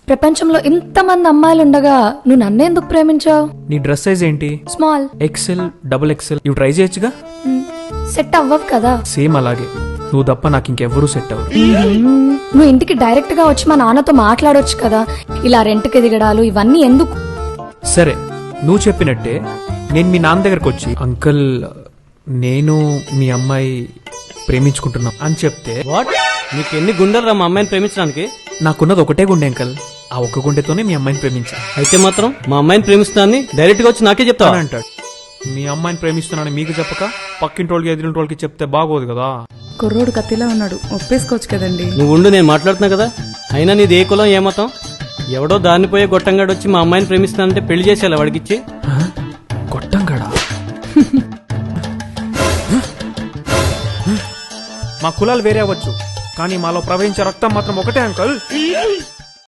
ప్రపంచంలో ఇంతమంది అమ్మాయిలు ఉండగా నువ్వు నన్ను ఎందుకు ప్రేమించావు? నీ డ్రెస్ సైజ్ ఏంటి? స్మాల్. ఎక్సెల్, డబుల్ ఎక్సెల్ ఇవి ట్రై చేయొచ్చుగా. సెట్ అవ్వవు కదా. సేమ్ అలాగే నువ్వు తప్ప నాకు ఇంకెవ్వరూ సెట్ అవ్వరు. నువ్వు ఇంటికి డైరెక్ట్ గా వచ్చి మా నాన్నతో మాట్లాడొచ్చు కదా. ఇలా రెంట్కి దిగడాలు ఇవన్నీ ఎందుకు? సరే నువ్వు చెప్పినట్టే నేను మీ నాన్న దగ్గరకు వచ్చి అంకుల్ నేను మీ అమ్మాయి ప్రేమించుకుంటున్నాం అని చెప్తే వాట్? నీకు ఎన్ని గుండెలు రా మా అమ్మాయిని ప్రేమించడానికి? నాకున్నది ఒకటే గుండె అంకల్. ఆ ఒక్క గుండెతోనే మీ అమ్మాయిని ప్రేమించా. అయితే మాత్రం మా అమ్మాయిని ప్రేమిస్తున్నాన్ని డైరెక్ట్ గా వచ్చి నాకే చెప్తావా? అని అంటాడు. మీ అమ్మాయిని ప్రేమిస్తున్నానని మీకు చెప్పక పక్కింటోళ్ళకి ఎదురింటోళ్ళకి చెప్తే బాగోదు కదా. కుర్రోడు కత్తిలా ఉన్నాడు, ఒప్పేసుకోవచ్చు కదండి. నువ్వు ఉండు, నేను మాట్లాడుతున్నా కదా. అయినా నీది ఏ కులం ఏ మతం? ఎవడో దారిని పోయే గొట్టంగాడు వచ్చి మా అమ్మాయిని ప్రేమిస్తానంటే పెళ్లి చేసేయాలి వాడికిచ్చి. కొట్టంగాడా? మా కులాలు వేరే అవ్వచ్చు కానీ మాలో ప్రవహించే రక్తం మాత్రం ఒకటే అంకల్.